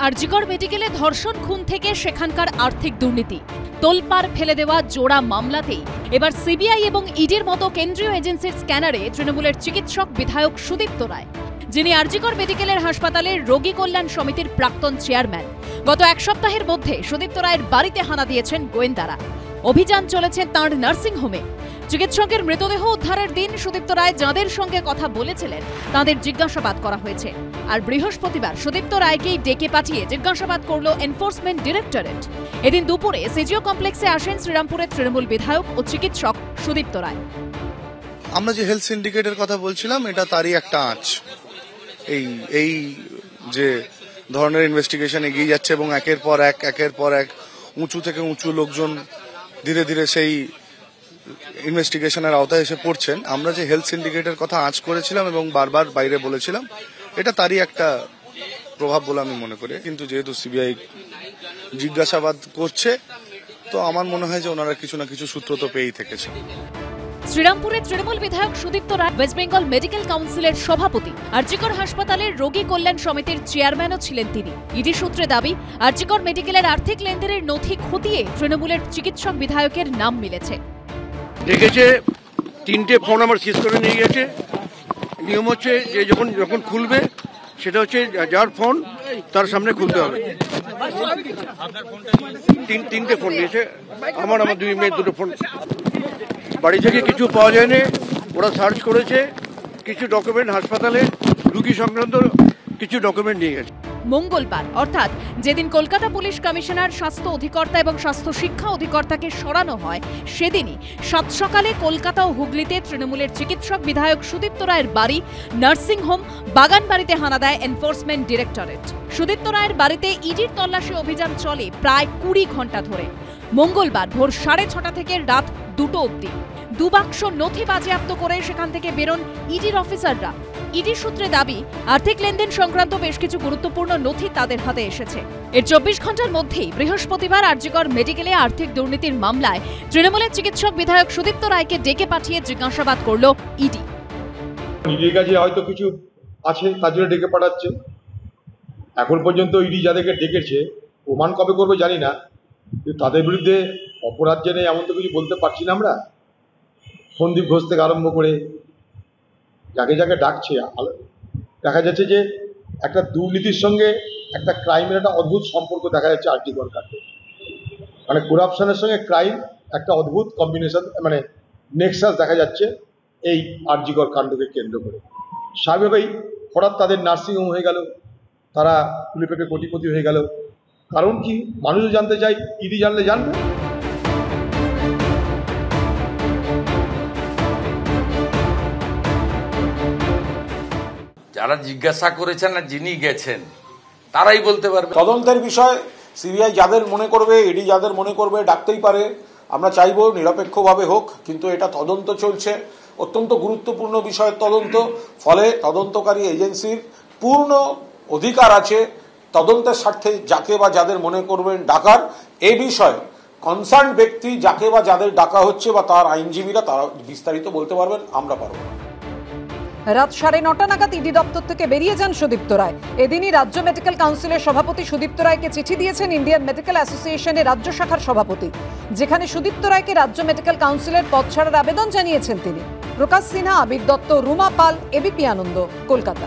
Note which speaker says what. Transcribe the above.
Speaker 1: আরজিকর মেডিকেলে ধর্ষণ খুন থেকে সেখানকার আর্থিক দুর্নীতি তোলপাড় ফেলে দেওয়া জোড়া মামলাতেই এবার সিবিআই এবং ইডির মতো কেন্দ্রীয় এজেন্সির স্ক্যানারে তৃণমূলের চিকিৎসক বিধায়ক সুদীপ্ত রায়, যিনি আরজিকর মেডিকেলের হাসপাতালের রোগী কল্যাণ সমিতির প্রাক্তন চেয়ারম্যান, গত এক সপ্তাহের মধ্যে সুদীপ্ত রায়ের বাড়িতে হানা দিয়েছেন গোয়েন্দারা। অভিযান চলেছে তাঁর নার্সিংহোমে। চিকিৎসকের মৃতদেহ উদ্ধারের দিন সুদীপ্ত রায় যাঁদের সঙ্গে কথা বলেছিলেন তাঁদের জিজ্ঞাসাবাদ করা হয়েছে। আর বৃহস্পতিবার সুদীপ্ত রায়কেই ডেকে পাঠিয়ে জিজ্ঞাসাবাদ করল এনফোর্সমেন্ট ডিরেক্টরেট। এদিন দুপুরে সিজিও কমপ্লেক্সে আসেন শ্রীরামপুরের তৃণমূল বিধায়ক ও চিকিৎসক সুদীপ্ত রায়।
Speaker 2: আমরা যে হেলথ সিন্ডিকেটের কথা বলছিলাম, এটা তারই একটা আঁচ। এই যে ধরনের ইনভেস্টিগেশন এগিয়ে যাচ্ছে এবং একের পর এক উঁচু থেকে উঁচু লোকজন ধীরে ধীরে সেই ইনভেস্টিগেশনের আওতায় এসে পড়ছেন। আমরা যে হেলথ সিন্ডিকেটের কথা আঁচ করেছিলাম এবং বারবার বাইরে বলেছিলাম, এটা তারই একটা প্রভাব বলে আমি মনে করি। কিন্তু যেহেতু সিবিআই জিজ্ঞাসাবাদ করছে, তো আমার মনে হয় যে ওনারা কিছু না কিছু সূত্র তো পেয়েই থেকেছে।
Speaker 1: শ্রীরামপুরের তৃণমূল বিধায়ক সুদীপ্ত রায় ওয়েস্ট বেঙ্গল মেডিকেল কাউন্সিলের সভাপতি, আরজিকর হাসপাতালের রোগী কল্যাণ সমিতির চেয়ারম্যানও ছিলেন তিনি। ইডি সূত্রে দাবি, আরজিকর মেডিকেলের আর্থিক লেনদেনের নথি খতিয়ে তৃণমূলের চিকিৎসক বিধায়কের নাম মিলেছে।
Speaker 3: দেখেছে 3টে ফোন আমার সিজ করে নিয়ে গেছে। নিয়ম হচ্ছে যে যখন খুলবে সেটা হচ্ছে যার ফোন তার সামনে খুলতে হবে। 3টে ফোন নিয়েছে আমার 2 মেয়ের 2টো ফোন। বাড়ি থেকে কিছু পাওয়া যায়নি, ওরা সার্চ করেছে। কিছু ডকুমেন্ট হাসপাতালে রুগী সংক্রান্ত কিছু ডকুমেন্ট নিয়ে গেছে।
Speaker 1: মঙ্গলবার অর্থাৎ যেদিন কলকাতা পুলিশ কমিশনার, স্বাস্থ্য অধিকর্তা এবং স্বাস্থ্য শিক্ষা অধিকর্তাকে সরানো হয়, সেদিনই সাত সকালে কলকাতা ও হুগলিতে তৃণমূলের চিকিৎসক বিধায়ক সুদীপ্ত রায়ের বাড়ি, নার্সিংহোম, বাগান বাড়িতে হানা দেয় এনফোর্সমেন্ট ডিরেক্টরেট। সুদীপ্ত রায়ের বাড়িতে ইডির তল্লাশি অভিযান চলে প্রায় 20 ঘন্টা ধরে। মঙ্গলবার ভোর 6:30 থেকে রাত 2টো অবধি 2 বাক্স নথি বাজেয়াপ্ত করে সেখান থেকে বেরোন ইডির অফিসাররা। ইডি সূত্রে দাবি, আর্থিক লেনদেন সংক্রান্ত বেশ কিছু গুরুত্বপূর্ণ নথি তাদের হাতে এসেছে। এর 24 ঘন্টার মধ্যেই বৃহস্পতিবার আরজিকর মেডিকেলে আর্থিক দুর্নীতির মামলায় তৃণমূলের চিকিৎসক বিধায়ক সুদীপ্ত রায়কে ডেকে পাঠিয়ে জিজ্ঞাসাবাদ করল ইডি।
Speaker 4: ইডির কাছে হয়তো কিছু আছে, তার জন্য ডেকে পাঠাচ্ছে। এখন পর্যন্ত ইডি যাদেরকে ডেকেছে প্রমাণ কবে করবে জানি না, কিন্তু তাদের বিরুদ্ধে অপরাধ জেনে এমন তো কিছু বলতে পারছি না আমরা। সন্দীপ ঘোষ থেকে আরম্ভ করে যাকে যাকে ডাকছে, দেখা যাচ্ছে যে একটা দুর্নীতির সঙ্গে একটা ক্রাইমের একটা অদ্ভুত সম্পর্ক দেখা যাচ্ছে। আরজিকর কাণ্ডে মানে করাপশনের সঙ্গে ক্রাইম একটা অদ্ভুত কম্বিনেশন, মানে নেক্সাস দেখা যাচ্ছে এই আরজিকর কাণ্ডকে কেন্দ্র করে। স্বাভাবিকভাবেই হঠাৎ তাদের নার্সিংহোম হয়ে গেল, তারা তুলে পেপে কোটিপতি হয়ে গেল। কারণ কি, মানুষও জানতে চাই, ইডি জানলে জানবে।
Speaker 5: যারা জিজ্ঞাসা করেছেন আর যিনি গেছেন তারাই বলতে পারবে।
Speaker 6: তদন্তের বিষয় সিবিআই যাদের মনে করবে, ইডি যাদের মনে করবে ডাকতেই পারে। আমরা চাইবো নিরপেক্ষভাবে হোক, কিন্তু এটা তদন্ত চলছে, অত্যন্ত গুরুত্বপূর্ণ বিষয়ের তদন্ত। ফলে তদন্তকারী এজেন্সির পূর্ণ অধিকার আছে তদন্তের স্বার্থে যাকে বা যাদের মনে করবেন ডাকার। এ বিষয়ে কনসার্ন ব্যক্তি যাকে বা যাদের ডাকা হচ্ছে বা তার আইনজীবীরা তারা বিস্তারিত বলতে পারবেন, আমরা পারব না।
Speaker 7: রাত 9:30 নাগাদ ইডি দপ্তর থেকে বেরিয়ে যান সুদীপ্ত রায়। এদিনই রাজ্য মেডিকেল কাউন্সিলের সভাপতি সুদীপ্ত রায়কে চিঠি দিয়েছেন ইন্ডিয়ান মেডিকেল অ্যাসোসিয়েশনের রাজ্য শাখার সভাপতি, যেখানে সুদীপ্ত রায়কে রাজ্য মেডিকেল কাউন্সিলের পদ ছাড়ার আবেদন জানিয়েছেন তিনি। প্রকাশ সিনহা, আবির দত্ত, রুমা পাল, এবিপি আনন্দ, কলকাতা।